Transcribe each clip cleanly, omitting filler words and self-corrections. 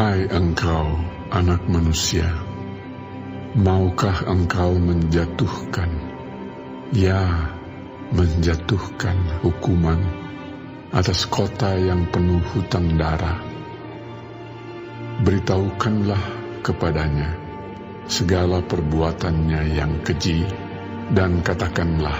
Hai engkau, anak manusia, maukah engkau menjatuhkan, ya menjatuhkan hukuman atas kota yang penuh hutang darah? Beritahukanlah kepadanya segala perbuatannya yang keji, dan katakanlah,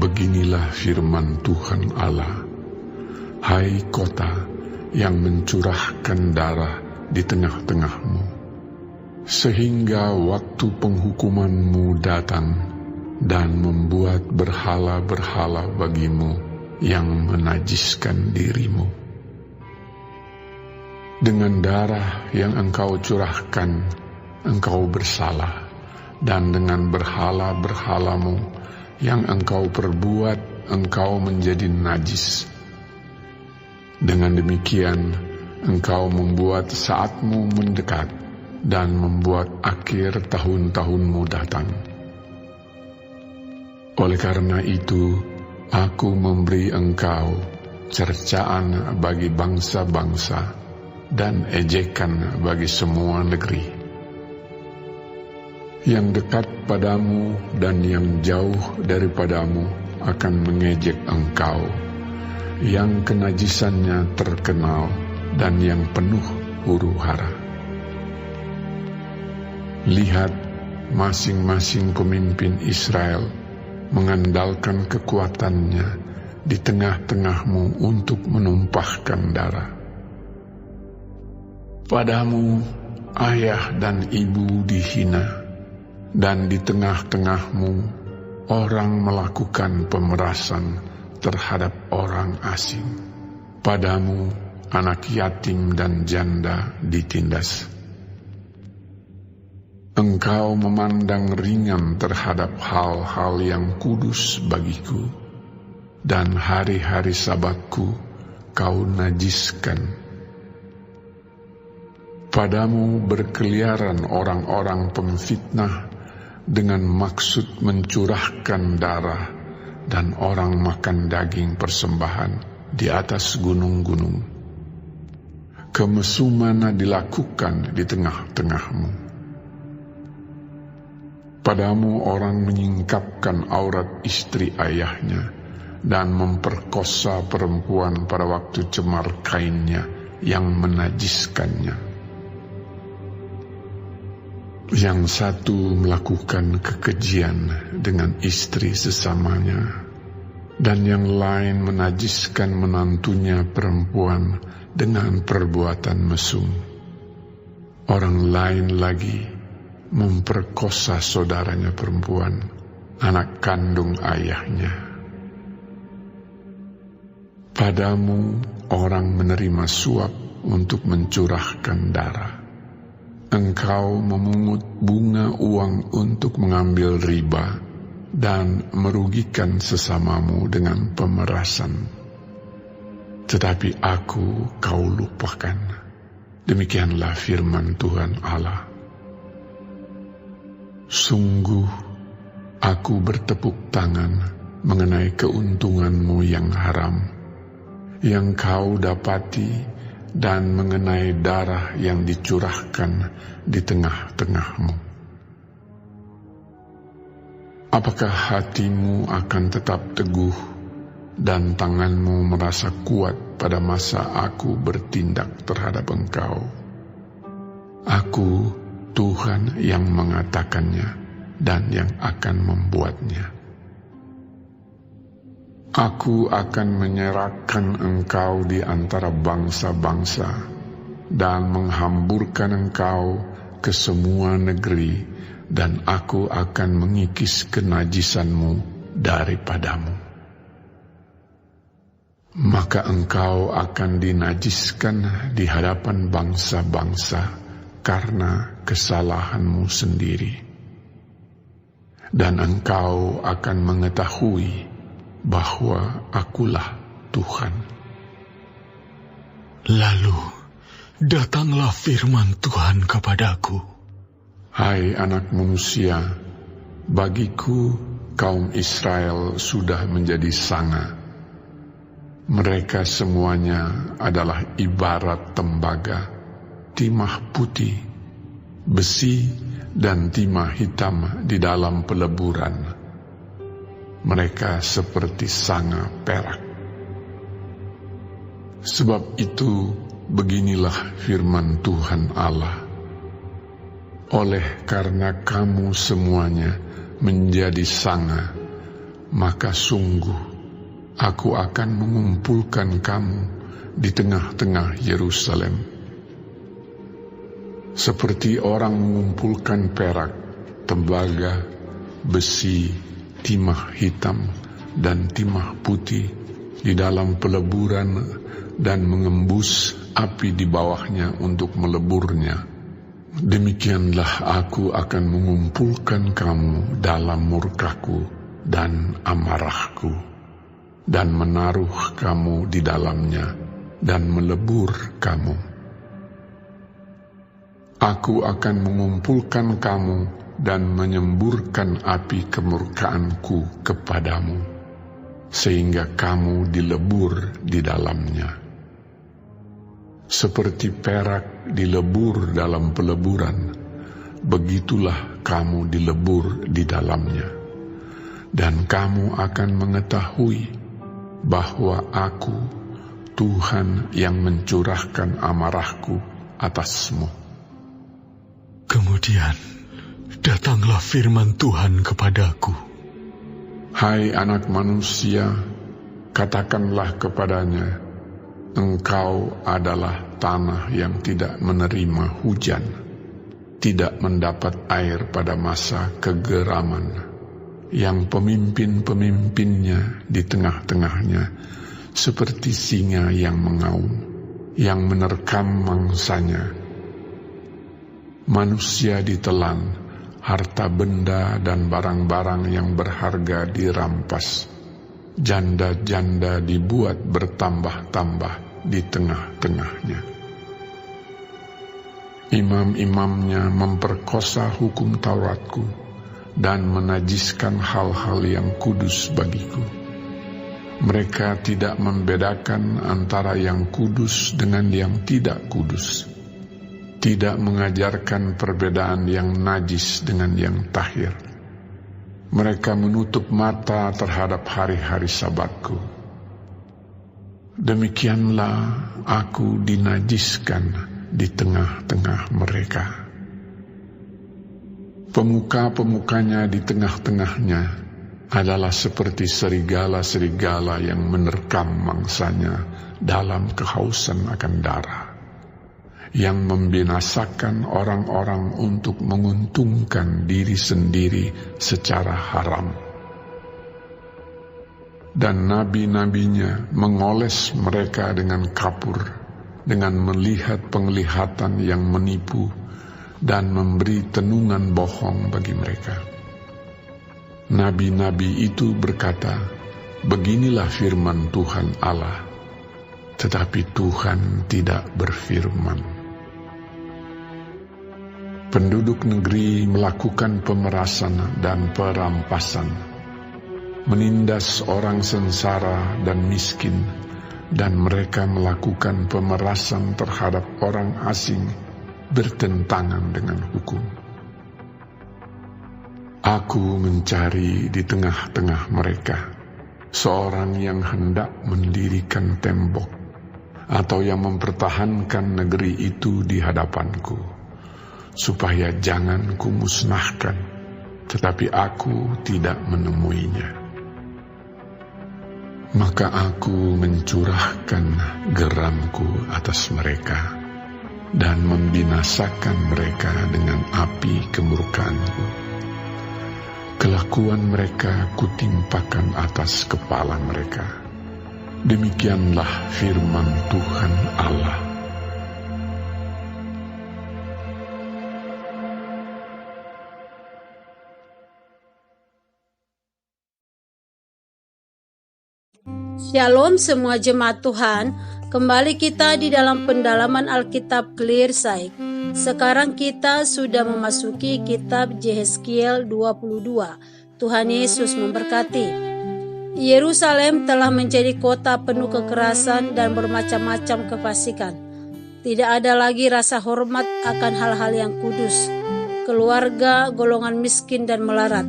beginilah firman Tuhan Allah, hai kota yang mencurahkan darah di tengah-tengahmu, sehingga waktu penghukumanmu datang dan membuat berhala-berhala bagimu yang menajiskan dirimu. Dengan darah yang engkau curahkan, engkau bersalah, dan dengan berhala-berhalamu yang engkau perbuat, engkau menjadi najis. Dengan demikian, engkau membuat saatmu mendekat dan membuat akhir tahun-tahunmu datang. Oleh karena itu, aku memberi engkau cercaan bagi bangsa-bangsa dan ejekan bagi semua negeri. Yang dekat padamu dan yang jauh daripadamu akan mengejek engkau, yang kenajisannya terkenal dan yang penuh huru-hara. Lihat, masing-masing pemimpin Israel mengandalkan kekuatannya di tengah-tengahmu untuk menumpahkan darah. Padamu ayah dan ibu dihina, dan di tengah-tengahmu orang melakukan pemerasan terhadap orang asing. Padamu anak yatim dan janda ditindas. Engkau memandang ringan terhadap hal-hal yang kudus bagiku, dan hari-hari Sabatku kau najiskan. Padamu berkeliaran orang-orang pemfitnah dengan maksud mencurahkan darah, dan orang makan daging persembahan di atas gunung-gunung. Kemesuman dilakukan di tengah-tengahmu. Padamu orang menyingkapkan aurat istri ayahnya dan memperkosa perempuan pada waktu cemar kainnya yang menajiskannya. Yang satu melakukan kekejian dengan istri sesamanya, dan yang lain menajiskan menantunya perempuan dengan perbuatan mesum. Orang lain lagi memperkosa saudaranya perempuan, anak kandung ayahnya. Padamu orang menerima suap untuk mencurahkan darah. Engkau memungut bunga uang untuk mengambil riba dan merugikan sesamamu dengan pemerasan. Tetapi aku kau lupakan. Demikianlah firman Tuhan Allah. Sungguh, aku bertepuk tangan mengenai keuntunganmu yang haram, yang kau dapati, dan mengenai darah yang dicurahkan di tengah-tengahmu. Apakah hatimu akan tetap teguh dan tanganmu merasa kuat pada masa aku bertindak terhadap engkau? Aku, Tuhan yang mengatakannya dan yang akan membuatnya. Aku akan menyerahkan engkau di antara bangsa-bangsa dan menghamburkan engkau ke semua negeri, dan aku akan mengikis kenajisanmu daripadamu. Maka engkau akan dinajiskan di hadapan bangsa-bangsa karena kesalahanmu sendiri, dan engkau akan mengetahui bahwa akulah Tuhan. Lalu datanglah firman Tuhan kepadaku. Hai anak manusia, bagiku kaum Israel sudah menjadi sanga. Mereka semuanya adalah ibarat tembaga, timah putih, besi dan timah hitam di dalam peleburan. Mereka seperti sanga perak. Sebab itu, beginilah firman Tuhan Allah. Oleh karena kamu semuanya menjadi sanga, maka sungguh aku akan mengumpulkan kamu di tengah-tengah Yerusalem. Seperti orang mengumpulkan perak, tembaga, besi, timah hitam, dan timah putih di dalam peleburan dan mengembus api di bawahnya untuk meleburnya. Demikianlah aku akan mengumpulkan kamu dalam murkaku dan amarahku, dan menaruh kamu di dalamnya, dan melebur kamu. Aku akan mengumpulkan kamu dan menyemburkan api kemurkaanku kepadamu, sehingga kamu dilebur di dalamnya. Seperti perak dilebur dalam peleburan, begitulah kamu dilebur di dalamnya. Dan kamu akan mengetahui bahwa aku, Tuhan yang mencurahkan amarahku atasmu. Kemudian datanglah firman Tuhan kepadaku. Hai anak manusia, katakanlah kepadanya, engkau adalah tanah yang tidak menerima hujan, tidak mendapat air pada masa kegeraman, yang pemimpin-pemimpinnya di tengah-tengahnya seperti singa yang mengaum, yang menerkam mangsanya. Manusia ditelan, harta benda dan barang-barang yang berharga dirampas. Janda-janda dibuat bertambah-tambah di tengah-tengahnya. Imam-imamnya memperkosa hukum Tauratku dan menajiskan hal-hal yang kudus bagiku. Mereka tidak membedakan antara yang kudus dengan yang tidak kudus, tidak mengajarkan perbedaan yang najis dengan yang tahir. Mereka menutup mata terhadap hari-hari Sabatku. Demikianlah aku dinajiskan di tengah-tengah mereka. Pemuka-pemukanya di tengah-tengahnya adalah seperti serigala-serigala yang menerkam mangsanya dalam kehausan akan darah, yang membinasakan orang-orang untuk menguntungkan diri sendiri secara haram. Dan nabi-nabinya mengoles mereka dengan kapur, dengan melihat penglihatan yang menipu, dan memberi tenungan bohong bagi mereka. Nabi-nabi itu berkata, beginilah firman Tuhan Allah, tetapi Tuhan tidak berfirman. Penduduk negeri melakukan pemerasan dan perampasan, menindas orang sengsara dan miskin, dan mereka melakukan pemerasan terhadap orang asing bertentangan dengan hukum. Aku mencari di tengah-tengah mereka seorang yang hendak mendirikan tembok, atau yang mempertahankan negeri itu di hadapanku, supaya jangan kumusnahkan, tetapi aku tidak menemuinya. Maka aku mencurahkan geramku atas mereka, dan membinasakan mereka dengan api kemurkaanku. Kelakuan mereka kutimpakan atas kepala mereka. Demikianlah firman Tuhan Allah. Shalom semua jemaat Tuhan, kembali kita di dalam pendalaman Alkitab Clear Sight. Sekarang kita sudah memasuki kitab Yehezkiel 22. Tuhan Yesus memberkati. Yerusalem telah menjadi kota penuh kekerasan dan bermacam-macam kefasikan. Tidak ada lagi rasa hormat akan hal-hal yang kudus, keluarga, golongan miskin dan melarat,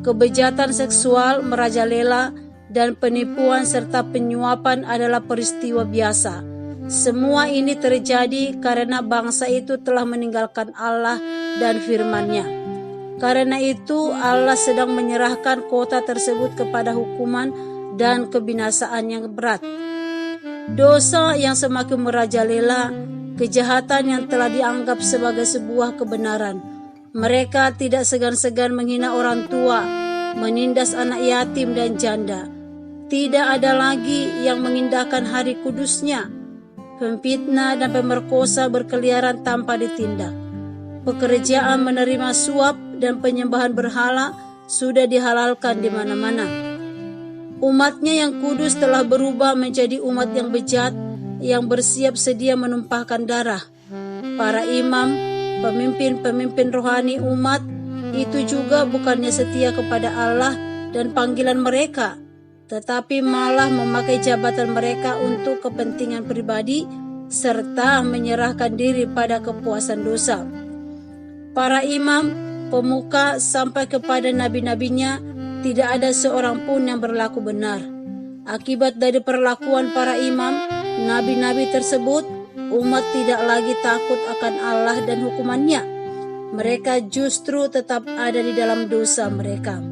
kebejatan seksual, merajalela, dan penipuan serta penyuapan adalah peristiwa biasa. Semua ini terjadi karena bangsa itu telah meninggalkan Allah dan firman-Nya. Karena itu Allah sedang menyerahkan kota tersebut kepada hukuman dan kebinasaan yang berat. Dosa yang semakin merajalela, kejahatan yang telah dianggap sebagai sebuah kebenaran. Mereka tidak segan-segan menghina orang tua, menindas anak yatim dan janda. Tidak ada lagi yang mengindahkan hari kudusnya. Pemfitnah dan pemerkosa berkeliaran tanpa ditindak. Pekerjaan menerima suap dan penyembahan berhala sudah dihalalkan di mana-mana. Umatnya yang kudus telah berubah menjadi umat yang bejat, yang bersiap sedia menumpahkan darah. Para imam, pemimpin-pemimpin rohani umat itu juga bukannya setia kepada Allah dan panggilan mereka, tetapi malah memakai jabatan mereka untuk kepentingan pribadi serta menyerahkan diri pada kepuasan dosa. Para imam, pemuka sampai kepada nabi-nabinya, tidak ada seorang pun yang berlaku benar. Akibat dari perlakuan para imam, nabi-nabi tersebut, umat tidak lagi takut akan Allah dan hukuman-Nya. Mereka justru tetap ada di dalam dosa mereka.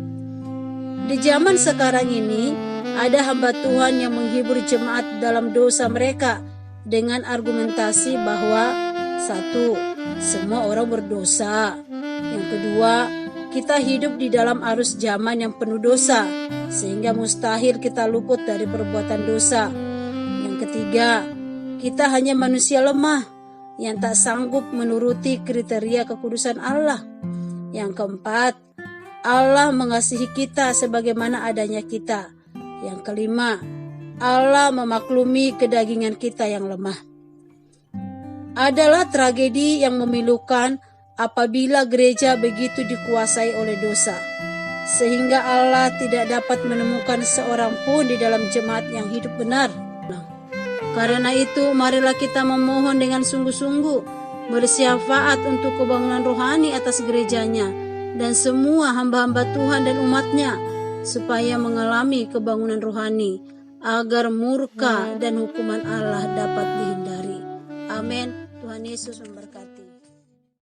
Di zaman sekarang ini, ada hamba Tuhan yang menghibur jemaat dalam dosa mereka dengan argumentasi bahwa 1. Semua orang berdosa. Yang kedua, kita hidup di dalam arus zaman yang penuh dosa, sehingga mustahil kita luput dari perbuatan dosa. Yang ketiga, kita hanya manusia lemah yang tak sanggup menuruti kriteria kekudusan Allah. Yang keempat, Allah mengasihi kita sebagaimana adanya kita. Yang kelima, Allah memaklumi kedagingan kita yang lemah. Adalah tragedi yang memilukan apabila gereja begitu dikuasai oleh dosa, sehingga Allah tidak dapat menemukan seorang pun di dalam jemaat yang hidup benar. Karena itu, marilah kita memohon dengan sungguh-sungguh, bersyafaat untuk kebangunan rohani atas gerejanya dan semua hamba-hamba Tuhan dan umatnya, supaya mengalami kebangunan rohani, agar murka dan hukuman Allah dapat dihindari. Amin. Tuhan Yesus memberkati.